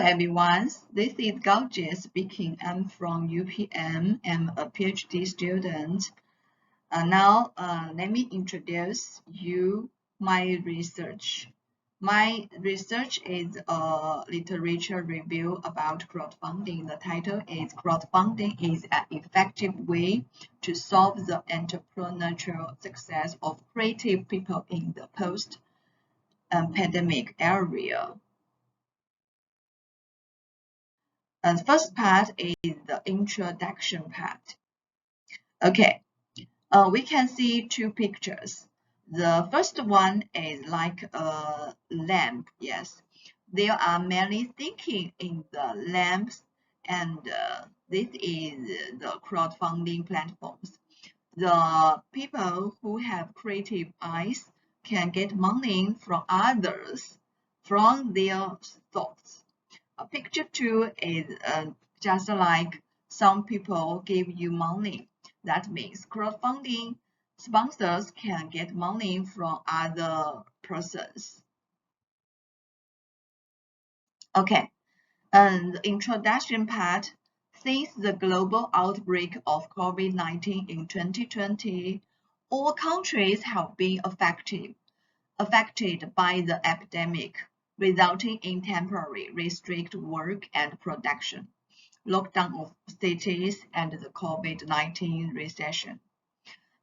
everyone, this is Gaojie speaking. I'm from UPM. I'm a PhD student. Now, let me introduce you my research. My research is a literature review about crowdfunding. The title is Crowdfunding is an Effective Way to Solve the Entrepreneurial Success of Creative People in the Post-Pandemic Era. And the first part is the introduction part. Okay, we can see two pictures. The first one is like a lamp. Yes, there are many thinking in the lamps, and this is the crowdfunding platforms. The people who have creative eyes can get money from others from their thoughts. Picture 2 is just like some people give you money. That means crowdfunding sponsors can get money from other persons. Okay, and the introduction part. Since the global outbreak of COVID-19 in 2020, all countries have been affected by the epidemic, resulting in temporary restricted work and production, lockdown of cities, and the COVID-19 recession.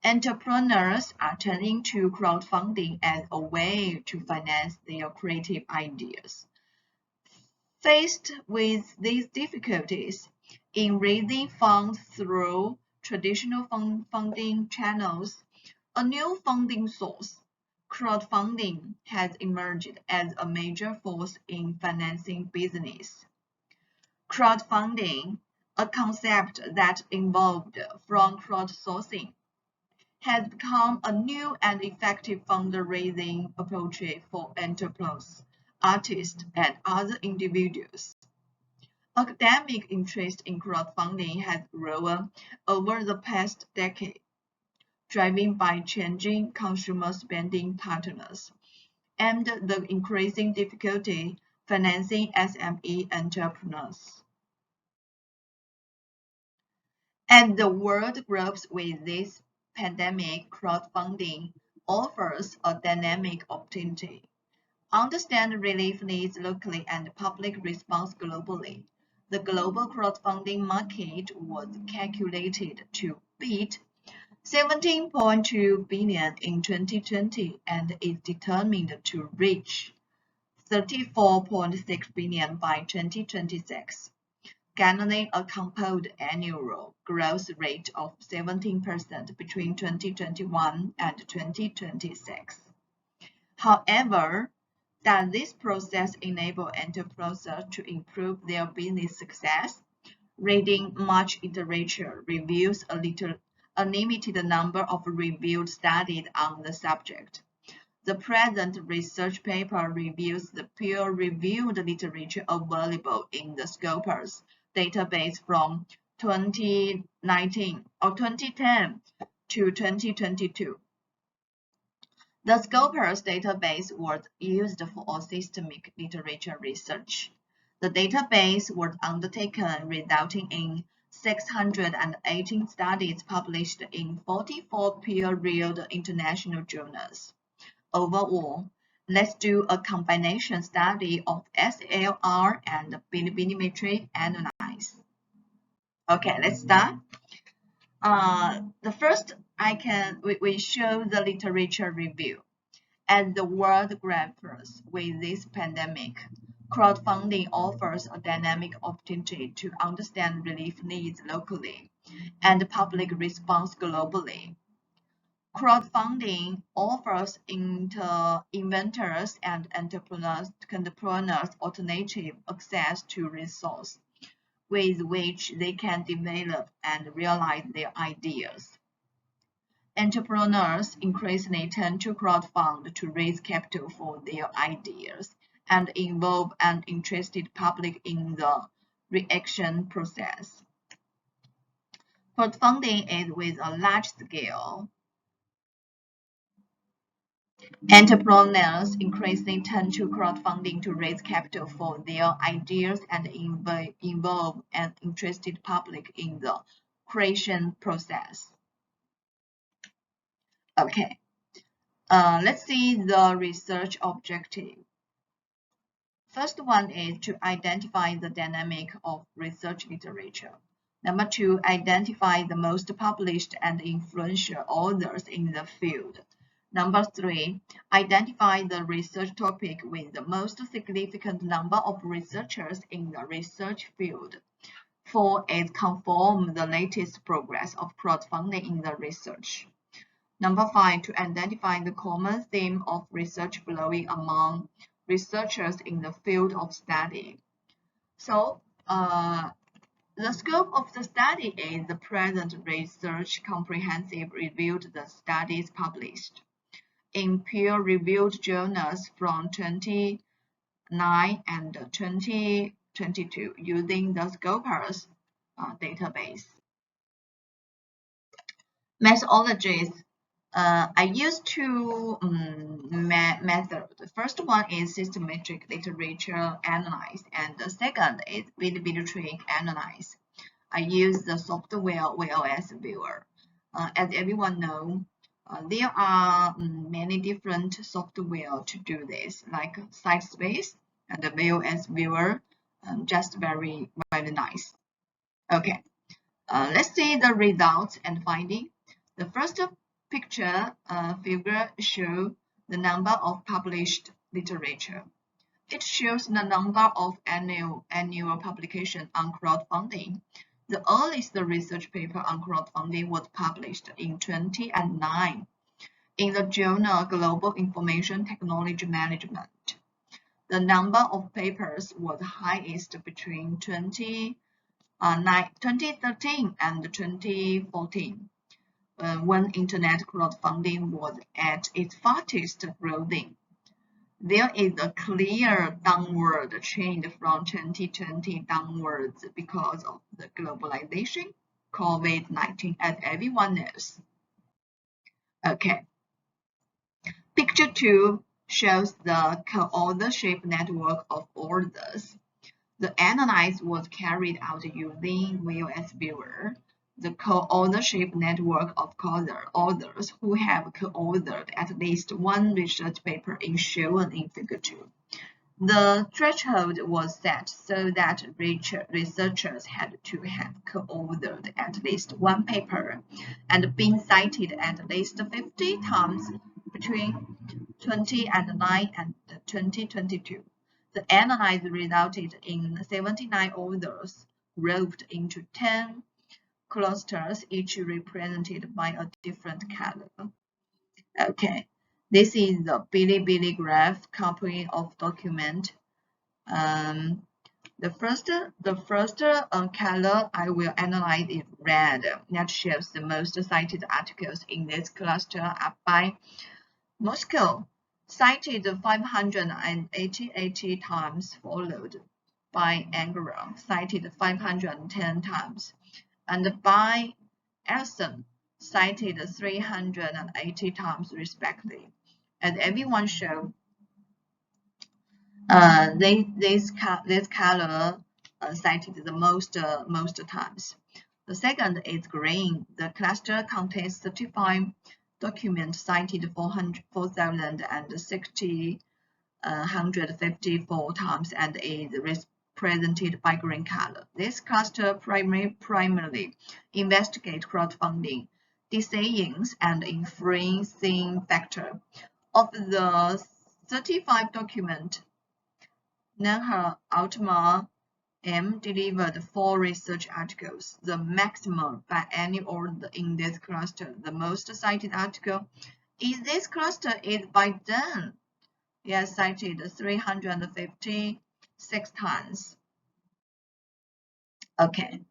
Entrepreneurs are turning to crowdfunding as a way to finance their creative ideas. Faced with these difficulties in raising funds through traditional funding channels, a new funding source, crowdfunding, has emerged as a major force in financing business. Crowdfunding, a concept that evolved from crowdsourcing, has become a new and effective fundraising approach for entrepreneurs, artists, and other individuals. Academic interest in crowdfunding has grown over the past decade, driven by changing consumer spending patterns and the increasing difficulty financing SME entrepreneurs. As the world grapples with this pandemic, crowdfunding offers a dynamic opportunity. Understand relief needs locally and public response globally. The global crowdfunding market was calculated to beat 17.2 billion in 2020 and is determined to reach 34.6 billion by 2026, garnering a compound annual growth rate of 17% between 2021 and 2026. However, does this process enable entrepreneurs to improve their business success? Reading much literature reveals a limited number of reviewed studies on the subject. The present research paper reviews the peer-reviewed literature available in the Scopus database from 2010 to 2022. The Scopus database was used for systemic literature research. The database was undertaken, resulting in 618 studies published in 44 peer-reviewed international journals. Overall, let's do a combination study of SLR and bilorimetric analysis. Okay, let's start. The first we show the literature review. As the world grapples with this pandemic, crowdfunding offers a dynamic opportunity to understand relief needs locally and public response globally. Crowdfunding offers inventors and entrepreneurs alternative access to resources with which they can develop and realize their ideas. Entrepreneurs increasingly turn to crowdfund to raise capital for their ideas and involve an interested public in the reaction process. Crowdfunding is with a large scale Entrepreneurs increasingly turn to crowdfunding to raise capital for their ideas and involve an interested public in the creation process. Okay, let's see the research objective. First one is to identify the dynamic of research literature. Number two, identify the most published and influential authors in the field. Number three, identify the research topic with the most significant number of researchers in the research field. Four is confirm the latest progress of crowdfunding in the research. Number five, to identify the common theme of research flowing among researchers in the field of study. So, the scope of the study is the present research comprehensive reviewed the studies published in peer-reviewed journals from 2009 and 2022 using the Scopus database. Methodologies. I use two methods. The first one is systematic literature analysis, and the second is bibliometric analysis. I use the software VLS viewer. As everyone knows, there are many different software to do this, like SiteSpace and the VLS viewer, just very nice. Okay. Let's see the results and finding. The first picture figure shows the number of published literature. It shows the number of annual publication on crowdfunding. The earliest research paper on crowdfunding was published in 2009 in the journal Global Information Technology Management. The number of papers was highest between 2013 and 2014, when internet crowdfunding was at its fastest growing. There is a clear downward trend from 2020 downwards because of the globalization, COVID-19, as everyone knows. Okay. Picture 2 shows the co-authorship network of authors. The analysis was carried out using VLS Viewer. The co-authorship network of authors who have co-authored at least one research paper is shown in Figure 2. The threshold was set so that researchers had to have co-authored at least one paper and been cited at least 50 times between 2009 and 2022. The analysis resulted in 79 authors grouped into 10 clusters, each represented by a different color. Okay, this is the Bilibili graph copy of document. The first color I will analyze is red. That shows the most cited articles in this cluster are by Moscow, cited 580 times, followed by Angora, cited 510 times, and by Elson, cited 380 times respectively. As everyone showed, this color cited the most times. The second is green. The cluster contains 35 documents cited 4,054 times and is represented by green color. This cluster primarily investigates crowdfunding, decisions, and influencing factor. Of the 35 documents, Neha Altmar M delivered 4 research articles, the maximum by any author in this cluster. The most cited article in this cluster is by Dan. He has cited 356 times. Okay.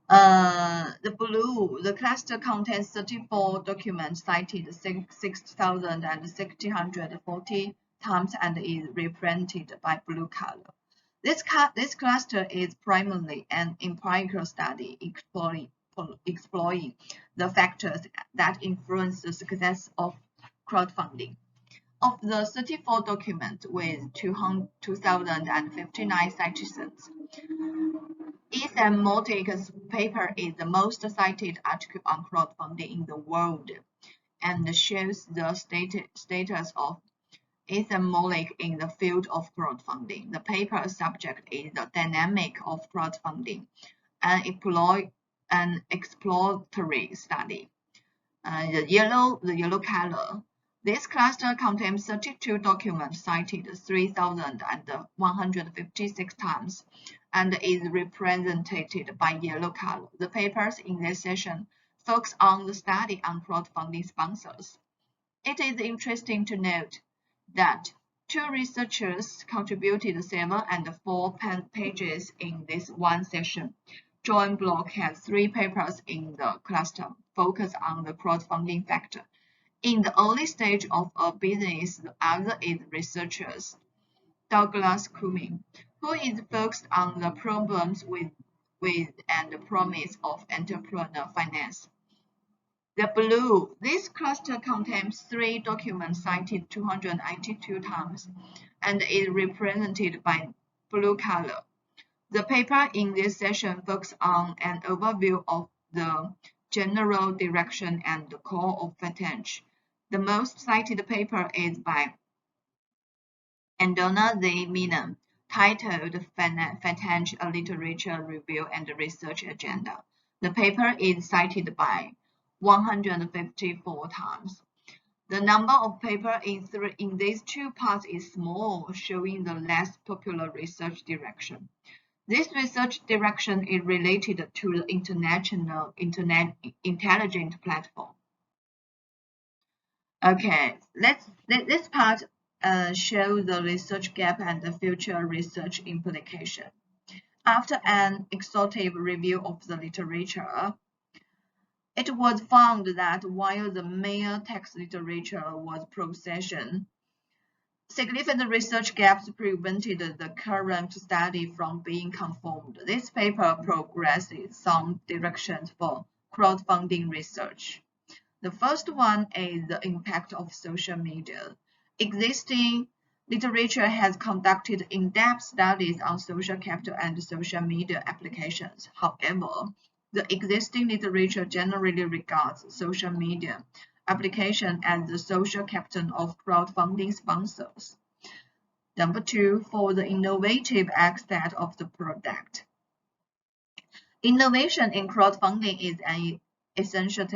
The cluster contains 34 documents cited 6,640 times and is represented by blue color. This cluster is primarily an empirical study exploring the factors that influence the success of crowdfunding. Of the 34 documents with 2,059 citations, Ethan paper is the most cited article on crowdfunding in the world and shows the status of Ethan in the field of crowdfunding. The paper subject is the dynamic of crowdfunding, an exploratory study. The yellow color. This cluster contains 32 documents cited 3,156 times and is represented by yellow color. The papers in this session focus on the study on crowdfunding sponsors. It is interesting to note that 2 researchers contributed 7 and 4 pages in this one session. John Block has 3 papers in the cluster focused on the crowdfunding factor. In the early stage of a business, the other is researchers. Douglas Cumming, who is focused on the problems with and the promise of entrepreneur finance. The blue. This cluster contains 3 documents cited 292 times and is represented by blue color. The paper in this session focuses on an overview of the general direction and the core of Fatange. The most cited paper is by Andona Z. Minen, titled Fatange, a Literature Review and Research Agenda. The paper is cited by 154 times. The number of papers in these 2 parts is small, showing the less popular research direction. This research direction is related to the international intelligent platform. Okay, this part show the research gap and the future research implication. After an exhaustive review of the literature, it was found that while the mere text literature was procession, significant research gaps prevented the current study from being confirmed. This paper progresses some directions for crowdfunding research. The first one is the impact of social media. Existing literature has conducted in-depth studies on social capital and social media applications. However, the existing literature generally regards social media application as the social capital of crowdfunding sponsors. Number 2, for the innovative aspect of the product. Innovation in crowdfunding is an essential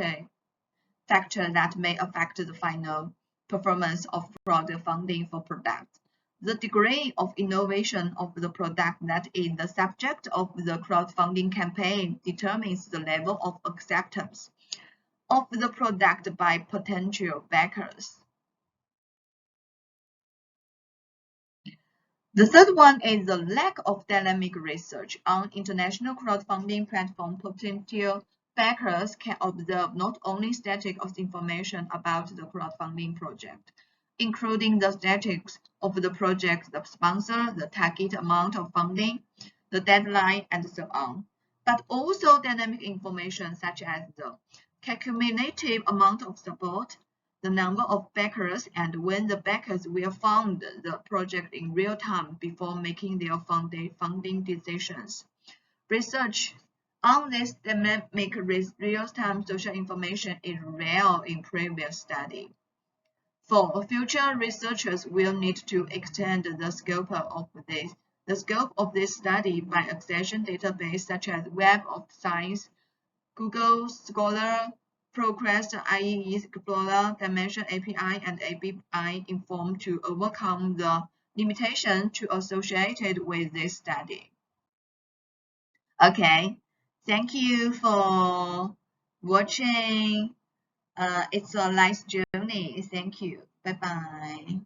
factor that may affect the final performance of crowdfunding for products. The degree of innovation of the product that is the subject of the crowdfunding campaign determines the level of acceptance of the product by potential backers. The third one is the lack of dynamic research. On international crowdfunding platform, potential backers can observe not only static information about the crowdfunding project, including the statistics of the project, the sponsor, the target amount of funding, the deadline, and so on, but also dynamic information such as the cumulative amount of support, the number of backers, and when the backers will fund the project in real time before making their funding decisions. Research on this dynamic real-time social information is rare in previous study. For future researchers will need to extend the scope of this study by accessing databases such as Web of Science, Google Scholar, ProQuest, IE Explorer, Dimension API, and API Inform to overcome the limitation associated with this study. Okay, thank you for watching. It's a nice journey. Thank you. Bye-bye.